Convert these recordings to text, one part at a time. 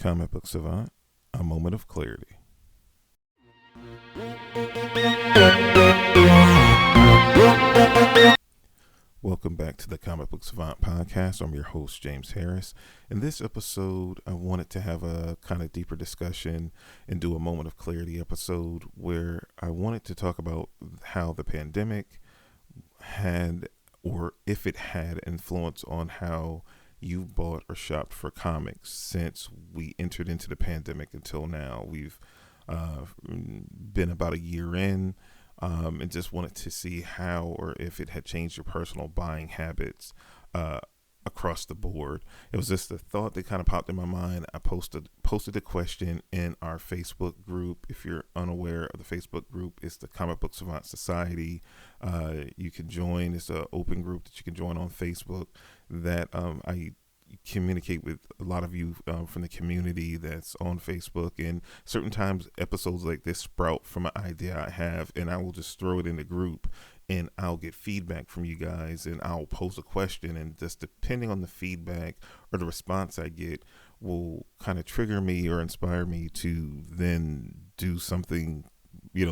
Comic Book Savant, a moment of clarity. Welcome back to the Comic Book Savant podcast. I'm your host, James Harris. In this episode, I wanted to have a kind of deeper discussion and do a moment of clarity episode where I wanted to talk about how the pandemic had, or if it had, influence on how you've bought or shopped for comics since we entered into the pandemic until now. We've been about a year in. And just wanted to see how or if it had changed your personal buying habits across the board. It was just a thought that kind of popped in my mind. I posted a question in our Facebook group. If you're unaware of the Facebook group, it's the Comic Book Savant Society. You can join. It's an open group that you can join on Facebook that I communicate with a lot of you from the community that's on Facebook, and certain times episodes like this sprout from an idea I have, and I will just throw it in the group and I'll get feedback from you guys, and I'll pose a question, and just depending on the feedback or the response I get will kind of trigger me or inspire me to then do something,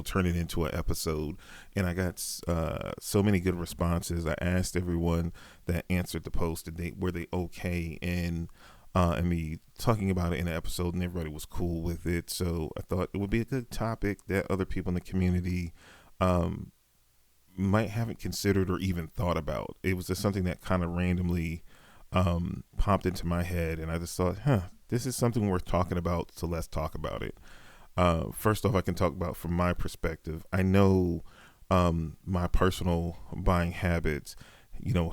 turn it into an episode. And I got so many good responses. I asked everyone that answered the post, and were they okay in me talking about it in an episode, and everybody was cool with it. So I thought it would be a good topic that other people in the community might haven't considered or even thought about. It was just something that kind of randomly popped into my head, and I just thought, this is something worth talking about, so let's talk about it. First off, I can talk about from my perspective. I know my personal buying habits,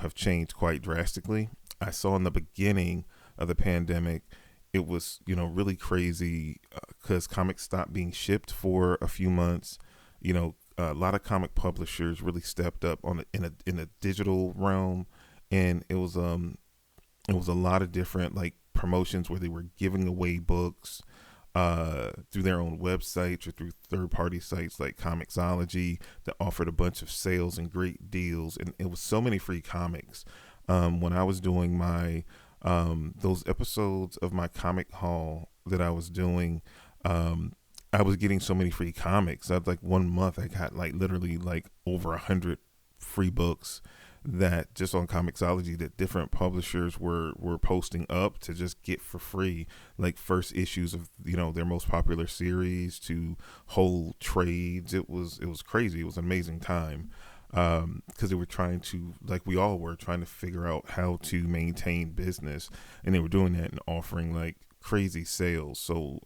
have changed quite drastically. I saw in the beginning of the pandemic, it was, really crazy because comics stopped being shipped for a few months. A lot of comic publishers really stepped up in a digital realm, and it was a lot of different like promotions where they were giving away books through their own websites or through third-party sites like Comixology that offered a bunch of sales and great deals, and it was so many free comics. When I was doing my those episodes of my comic haul that I was doing, I was getting so many free comics. I had like 1 month I got like literally like over 100 free books that just on Comixology that different publishers were posting up to just get for free, like first issues of their most popular series to whole trades. It was crazy. It was an amazing time because they were trying to, like we all were, trying to figure out how to maintain business, and they were doing that and offering like crazy sales. So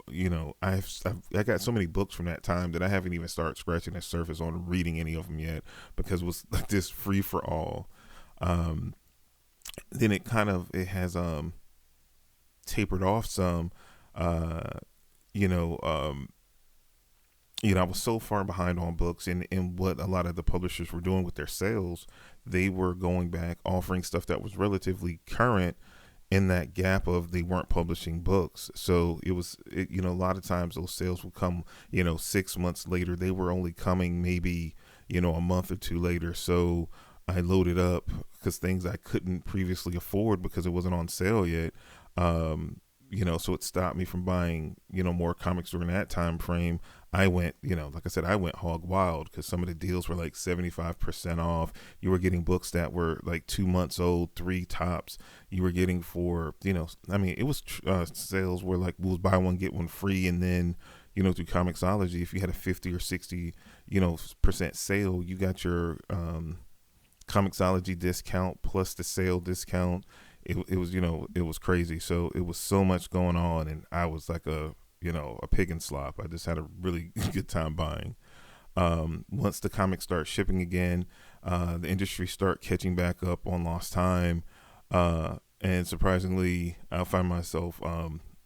I got so many books from that time that I haven't even started scratching the surface on reading any of them yet, because it was like this free for all. Then it has tapered off some. I was so far behind on books, and what a lot of the publishers were doing with their sales, they were going back offering stuff that was relatively current in that gap of they weren't publishing books. So a lot of times those sales would come 6 months later. They were only coming maybe a month or two later. So I loaded up because things I couldn't previously afford because it wasn't on sale yet. So it stopped me from buying more comics during that time frame. I went, like I said, I went hog wild because some of the deals were like 75% off. You were getting books that were like 2 months old, 3 tops. You were getting for, it was sales where like we'll buy one, get one free. And then, through Comixology, if you had a 50 or 60, percent sale, you got your Comixology discount plus the sale discount. It was crazy. So it was so much going on, and I was like a pig in slop. I just had a really good time buying. Once the comics start shipping again, the industry start catching back up on lost time. And surprisingly, I find myself,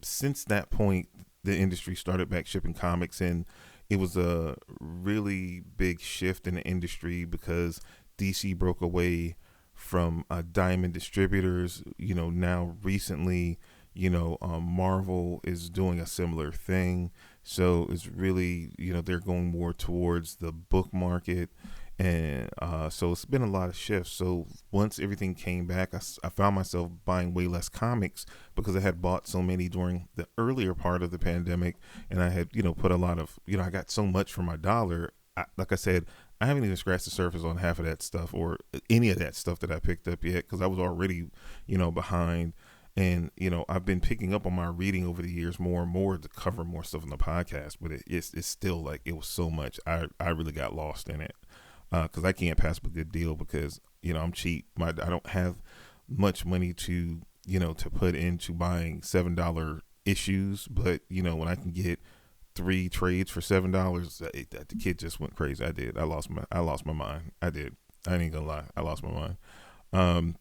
since that point, the industry started back shipping comics, and it was a really big shift in the industry because DC broke away from Diamond Distributors. Now recently, Marvel is doing a similar thing. So it's really, they're going more towards the book market, And so it's been a lot of shifts. So once everything came back, I found myself buying way less comics because I had bought so many during the earlier part of the pandemic, and I had put a lot of I got so much for my dollar. Like I said, I haven't even scratched the surface on half of that stuff or any of that stuff that I picked up yet because I was already behind. And I've been picking up on my reading over the years more and more to cover more stuff on the podcast, but it's still like it was so much. I really got lost in it because I can't pass up a good deal because I'm cheap. I don't have much money to to put into buying $7 issues, but when I can get 3 trades for $7, the kid just went crazy. I lost my mind. I did. I ain't gonna lie. I lost my mind. Um,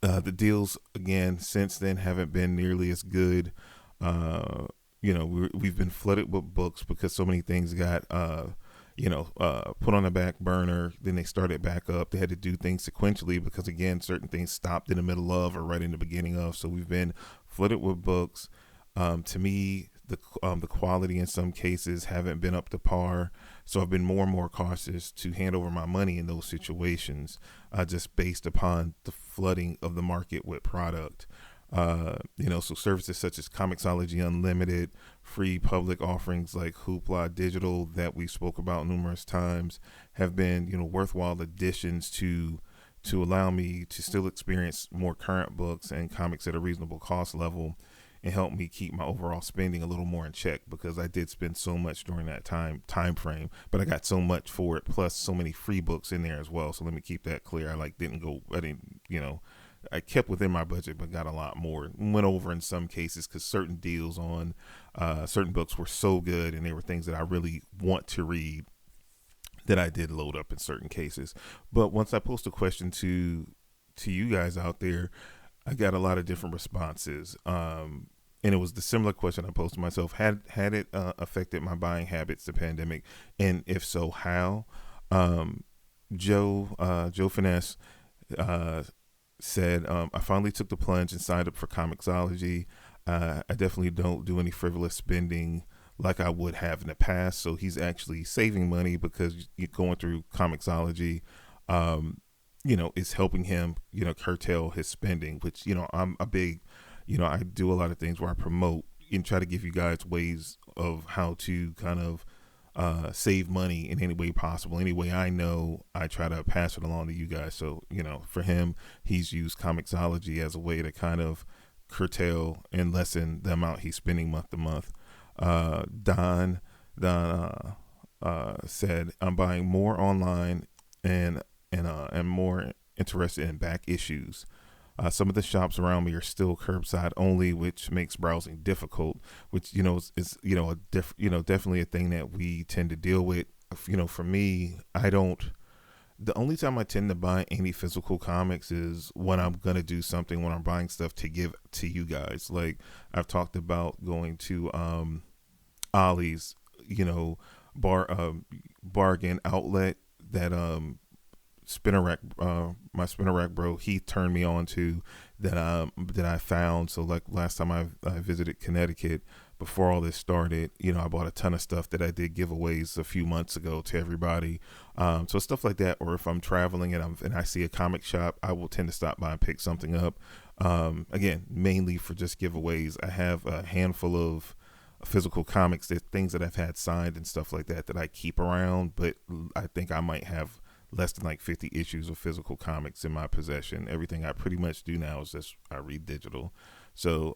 the deals again since then haven't been nearly as good. We've been flooded with books because so many things got put on the back burner. Then they started back up. They had to do things sequentially because again, certain things stopped in the middle of or right in the beginning of. So we've been flooded with books. To me, the quality in some cases haven't been up to par. So I've been more and more cautious to hand over my money in those situations, just based upon the flooding of the market with product. So services such as Comixology Unlimited, free public offerings like Hoopla Digital that we spoke about numerous times have been, worthwhile additions to allow me to still experience more current books and comics at a reasonable cost level and help me keep my overall spending a little more in check because I did spend so much during that time frame, but I got so much for it plus so many free books in there as well. So let me keep that clear. I kept within my budget, but got a lot more. Went over in some cases because certain deals on certain books were so good and they were things that I really want to read that I did load up in certain cases. But once I post a question to you guys out there, I got a lot of different responses. And it was the similar question I posed to myself. Had it affected my buying habits, the pandemic? And if so, how? Joe Finesse said, I finally took the plunge and signed up for Comixology. I definitely don't do any frivolous spending like I would have in the past. So he's actually saving money because you're going through Comixology. Is helping him, curtail his spending, which, I'm a big, I do a lot of things where I promote and try to give you guys ways of how to kind of save money in any way possible. Any way I know, I try to pass it along to you guys. So, for him, he's used Comixology as a way to kind of curtail and lessen the amount he's spending month to month. Don said, I'm buying more online and more interested in back issues. Some of the shops around me are still curbside only, which makes browsing difficult. Which is definitely a thing that we tend to deal with. For me, I don't. The only time I tend to buy any physical comics is when I'm gonna do something. When I'm buying stuff to give to you guys, like I've talked about going to Ollie's, bargain outlet that spinner rack, my spinner rack bro, he turned me on to that I found. So like last time I visited Connecticut before all this started, I bought a ton of stuff that I did giveaways a few months ago to everybody. So stuff like that, or if I'm traveling and I see a comic shop, I will tend to stop by and pick something up. Again, mainly for just giveaways. I have a handful of physical comics, things that I've had signed and stuff like that I keep around, but I think I might have less than like 50 issues of physical comics in my possession. Everything I pretty much do now is just I read digital. So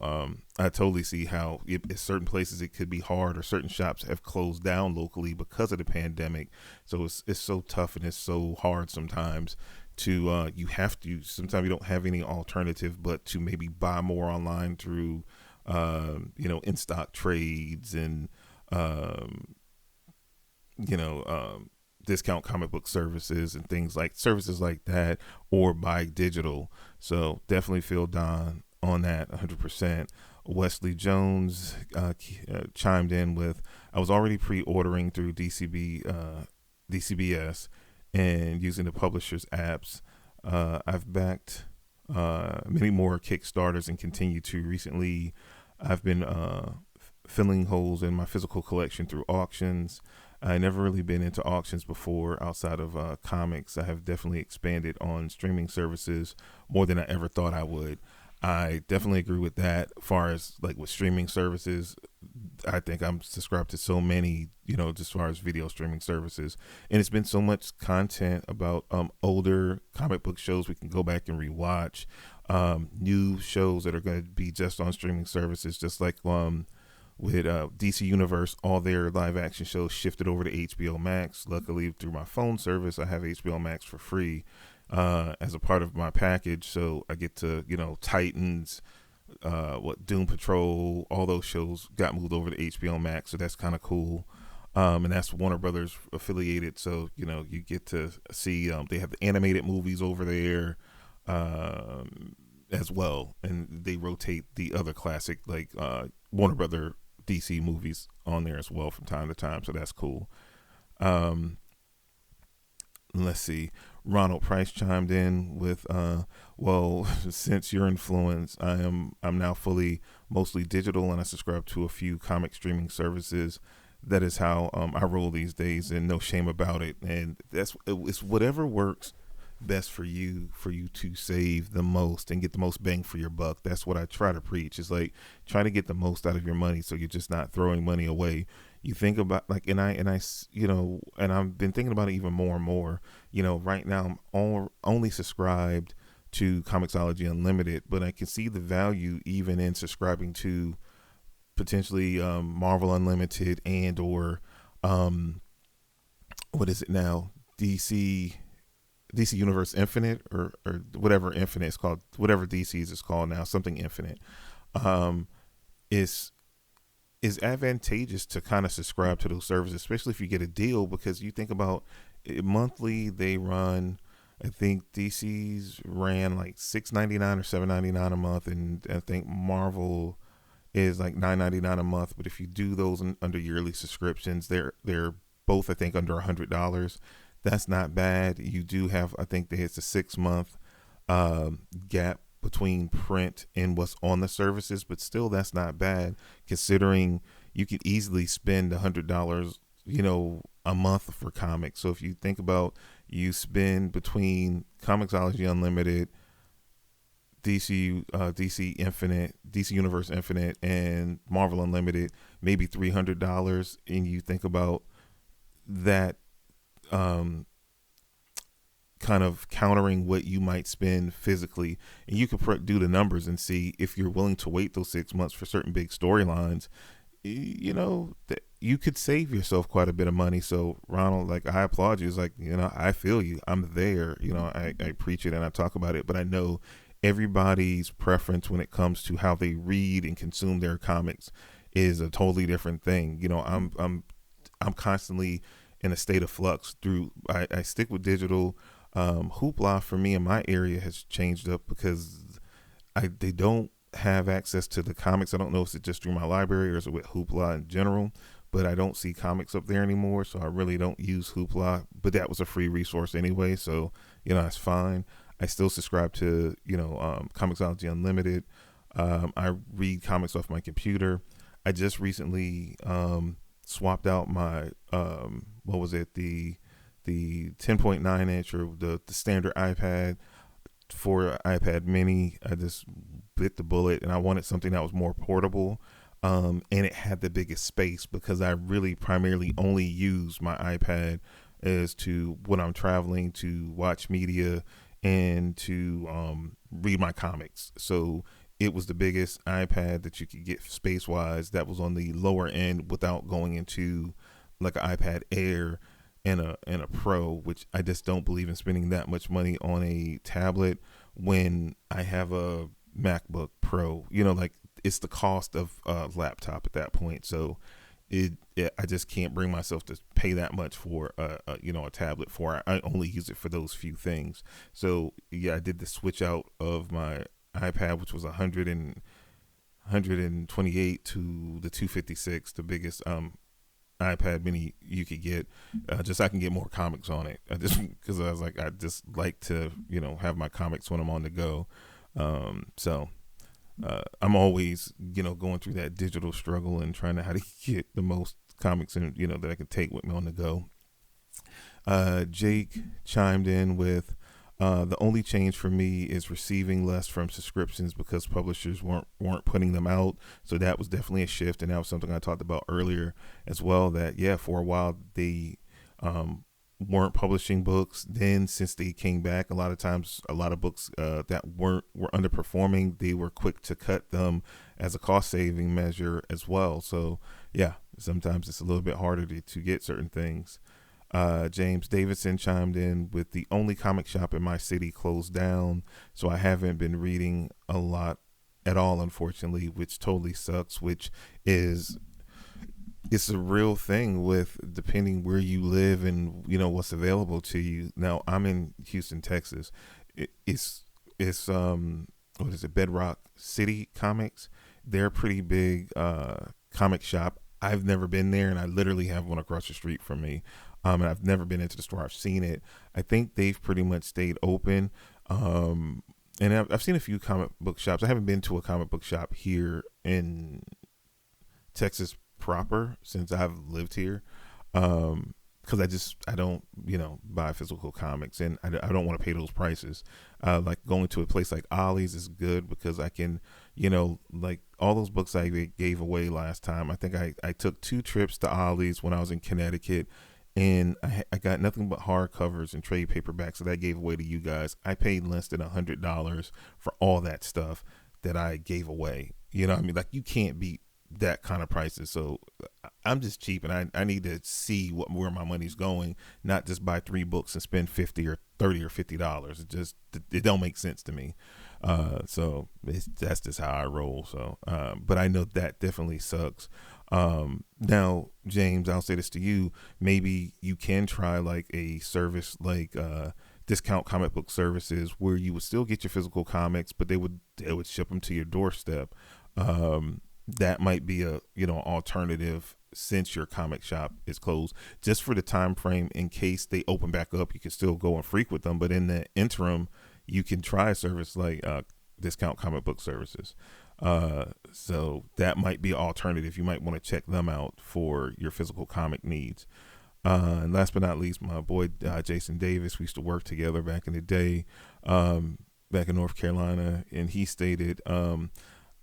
I totally see how in certain places it could be hard, or certain shops have closed down locally because of the pandemic. So it's so tough and it's so hard sometimes to sometimes you don't have any alternative but to maybe buy more online through in stock trades and discount comic book services and services like that, or buy digital. So definitely feel Don on that 100%. Wesley Jones chimed in with, I was already pre-ordering through DCBS and using the publisher's apps. I've backed many more Kickstarters and continue to. Recently, I've been filling holes in my physical collection through auctions. I never really been into auctions before outside of comics. I have definitely expanded on streaming services more than I ever thought I would. I definitely agree with that. As far as like with streaming services, I think I'm subscribed to so many, just as far as video streaming services, and it's been so much content about older comic book shows we can go back and rewatch, new shows that are going to be just on streaming services, just like with DC Universe, all their live action shows shifted over to HBO Max. Luckily, through my phone service, I have HBO Max for free as a part of my package, so I get to Titans, Doom Patrol, all those shows got moved over to HBO Max, so that's kind of cool. And that's Warner Brothers affiliated, so you get to see they have the animated movies over there as well, and they rotate the other classic like Warner Brother DC movies on there as well from time to time, so that's cool. Let's see. Ronald Price chimed in with, well, since your influence, I'm now mostly digital, and I subscribe to a few comic streaming services. That is how I roll these days, and no shame about it. And it's whatever works best for you to save the most and get the most bang for your buck. That's what I try to preach. It's like try to get the most out of your money, so you're just not throwing money away. You think about like, and I've been thinking about it even more and more. Right now I'm only subscribed to Comixology Unlimited, but I can see the value even in subscribing to potentially Marvel Unlimited and or what is it now, DC Universe Infinite or whatever Infinite is called, whatever DC's is called now, something Infinite, is advantageous to kind of subscribe to those services, especially if you get a deal, because you think about it, monthly they run, I think DC's ran like $6.99 or $7.99 a month, and I think Marvel is like $9.99 a month. But if you do those under yearly subscriptions, they're both I think under $100. That's not bad. You do have, I think it's a 6-month gap between print and what's on the services, but still that's not bad considering you could easily spend $100 a month for comics. So if you think about, you spend between Comixology Unlimited, DC Infinite, DC Universe Infinite, and Marvel Unlimited, maybe $300, and you think about that kind of countering what you might spend physically, and you could do the numbers and see if you're willing to wait those 6 months for certain big storylines, that you could save yourself quite a bit of money. So Ronald, like, I applaud you. It's like, I feel you. I'm there. I preach it and I talk about it, but I know everybody's preference when it comes to how they read and consume their comics is a totally different thing. I'm constantly in a state of flux. I stick with digital. Hoopla for me in my area has changed up because they don't have access to the comics. I don't know if it's just through my library or is it with Hoopla in general, but I don't see comics up there anymore, so I really don't use Hoopla. But that was a free resource anyway, so that's fine. I still subscribe to Comixology Unlimited. I read comics off my computer. I just recently swapped out my what was it, the 10.9 inch or the standard iPad for iPad mini. I just bit the bullet and I wanted something that was more portable, and it had the biggest space because I really primarily only use my iPad as to when I'm traveling, to watch media and to read my comics. So it was the biggest iPad that you could get space wise that was on the lower end without going into like an iPad Air and a Pro, which I just don't believe in spending that much money on a tablet when I have a MacBook Pro. Like, it's the cost of a laptop at that point. So I just can't bring myself to pay that much for a tablet. I only use it for those few things. So yeah, I did the switch out of my iPad, which was 128 to the 256, the biggest iPad mini you could get, just so I can get more comics on it. Because I was like, I just like to have my comics when I'm on the go. So I'm always going through that digital struggle and trying to how to get the most comics and that I can take with me on the go. Jake chimed in with the only change for me is receiving less from subscriptions because publishers weren't putting them out. So that was definitely a shift, and that was something I talked about earlier as well. That for a while they weren't publishing books. Then since they came back, a lot of times a lot of books that were underperforming, they were quick to cut them as a cost saving measure as well. So sometimes it's a little bit harder to get certain things. James Davidson chimed in with the only comic shop in my city closed down, so I haven't been reading a lot at all, unfortunately, which totally sucks, which is it's a real thing with depending where you live and what's available to you. Now I'm in Houston, Texas. It's what is it, Bedrock City Comics. They're a pretty big comic shop. I've never been there, and I literally have one across the street from me. And I've never been into the store. I've seen it. I think they've pretty much stayed open. And I've seen a few comic book shops. I haven't been to a comic book shop here in Texas proper since I've lived here. Because I don't buy physical comics, and I don't want to pay those prices. Like going to a place like Ollie's is good because I can, like all those books I gave away last time. I think I took 2 trips to Ollie's when I was in Connecticut, and I got nothing but hardcovers and trade paperbacks that I gave away to you guys. I paid less than $100 for all that stuff that I gave away. You know what I mean? Like, you can't beat that kind of prices. So I'm just cheap, and I need to see where my money's going, not just buy 3 books and spend $50 or $30 or $50. It don't make sense to me. So that's just how I roll. So, but I know that definitely sucks. Now, James, I'll say this to you. Maybe you can try like a service like Discount Comic Book Services, where you would still get your physical comics, but they would ship them to your doorstep. That might be a alternative since your comic shop is closed, just for the time frame. In case they open back up, you can still go and frequent them, but in the interim, you can try a service like Discount Comic Book Services. So that might be an alternative. You might want to check them out for your physical comic needs. And last but not least, my boy Jason Davis, we used to work together back in the day, back in North Carolina, and he stated,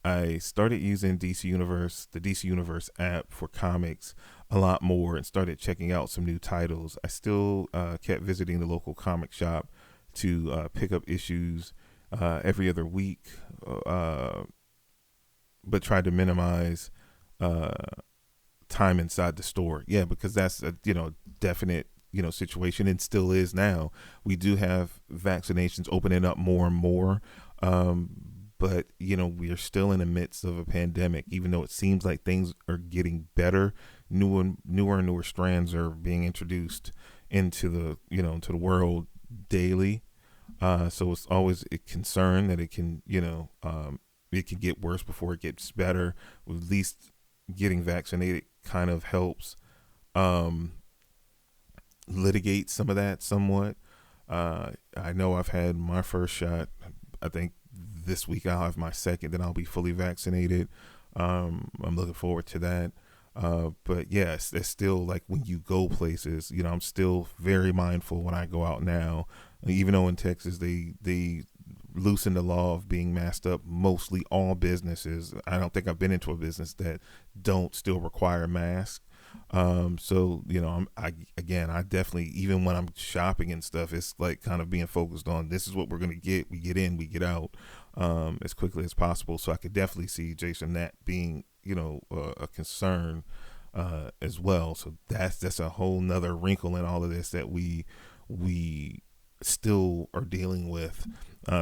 I started using the DC Universe app for comics a lot more, and started checking out some new titles. I still kept visiting the local comic shop to pick up issues every other week, but tried to minimize time inside the store. Yeah, because that's a definite situation, and still is now. We do have vaccinations opening up more and more, but we are still in the midst of a pandemic. Even though it seems like things are getting better, newer strands are being introduced into the into the world daily. So it's always a concern that it can it can get worse before it gets better. At least getting vaccinated kind of helps litigate some of that somewhat. I know I've had my first shot. I think this week I'll have my second, then I'll be fully vaccinated. I'm looking forward to that. But yes, it's still like when you go places, I'm still very mindful when I go out now. Even though in Texas they loosen the law of being masked up, mostly all businesses. I don't think I've been into a business that don't still require a mask. So I definitely, even when I'm shopping and stuff, it's like kind of being focused on, this is what we're gonna get. We get in, we get out as quickly as possible. So I could definitely see, Jason, that being a concern as well. So that's a whole nother wrinkle in all of this that we still are dealing with.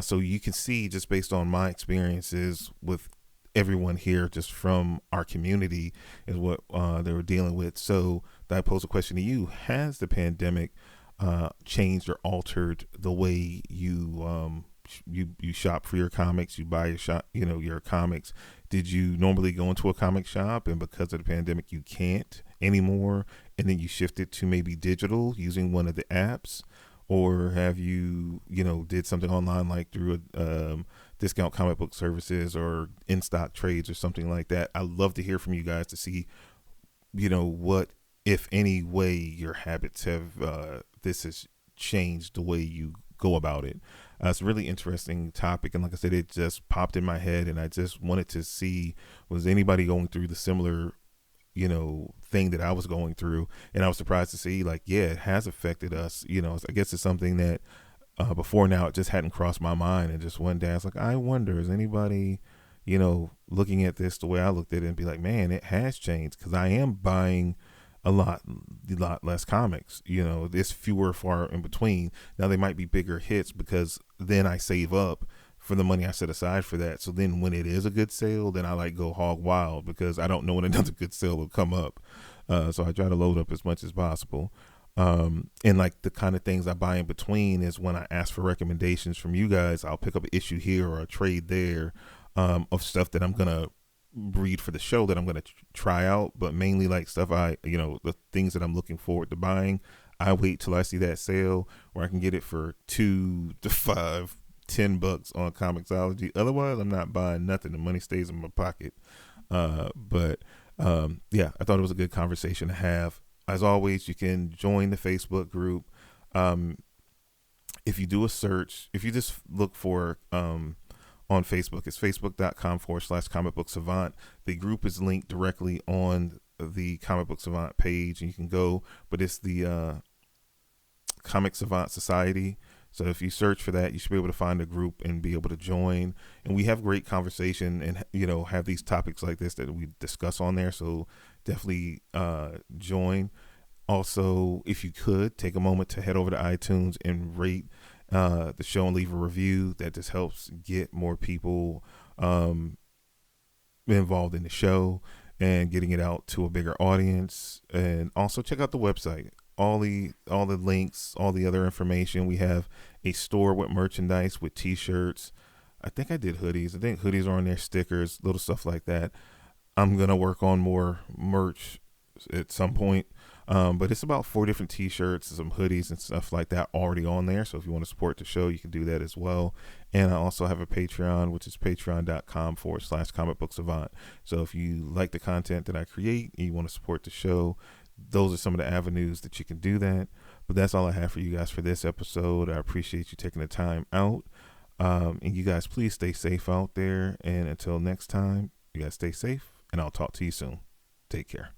So you can see, just based on my experiences with everyone here, just from our community, is what they were dealing with. So I pose a question to you: has the pandemic changed or altered the way you shop for your comics, you buy your comics? Did you normally go into a comic shop, and because of the pandemic you can't anymore, and then you shifted to maybe digital using one of the apps? Or have you did something online, like through a Discount Comic Book Services or in stock trades or something like that? I'd love to hear from you guys to see what, if any way, your habits have, this has changed the way you go about it. It's a really interesting topic. And like I said, it just popped in my head, and I just wanted to see, was anybody going through the similar, thing that I was going through. And I was surprised to see, like, yeah, it has affected us. I guess it's something that, before now, it just hadn't crossed my mind. And just one day I was like, I wonder, is anybody, looking at this the way I looked at it, and be like, man, it has changed, because I am buying a lot less comics. There's fewer far in between. Now they might be bigger hits, because then I save up for the money I set aside for that. So then when it is a good sale, then I like go hog wild, because I don't know when another good sale will come up. So I try to load up as much as possible. And like the kind of things I buy in between is when I ask for recommendations from you guys, I'll pick up an issue here or a trade there, of stuff that I'm going to read for the show, that I'm going to try out, but mainly like stuff the things that I'm looking forward to buying. I wait till I see that sale where I can get it for $2 to $5, $10 on Comixology. Otherwise, I'm not buying nothing. The money stays in my pocket. But yeah, I thought it was a good conversation to have. As always, you can join the Facebook group. If you do a search, if you just look for on Facebook, it's facebook.com/Comic Book Savant. The group is linked directly on the Comic Book Savant page, and you can go, but it's the Comic Savant Society. So if you search for that, you should be able to find a group and be able to join. And we have great conversation, and have these topics like this that we discuss on there. So definitely join. Also, if you could take a moment to head over to iTunes and rate the show and leave a review, that just helps get more people involved in the show and getting it out to a bigger audience. And also check out the website. All the links, all the other information. We have a store with merchandise, with t-shirts. I think I did hoodies. I think hoodies are on there, stickers, little stuff like that. I'm going to work on more merch at some point. But it's about 4 different t-shirts, some hoodies and stuff like that already on there. So if you want to support the show, you can do that as well. And I also have a Patreon, which is patreon.com/Comic Book Savant. So if you like the content that I create and you want to support the show, those are some of the avenues that you can do that. But that's all I have for you guys for this episode. I appreciate you taking the time out. And you guys, please stay safe out there. And until next time, you guys stay safe, and I'll talk to you soon. Take care.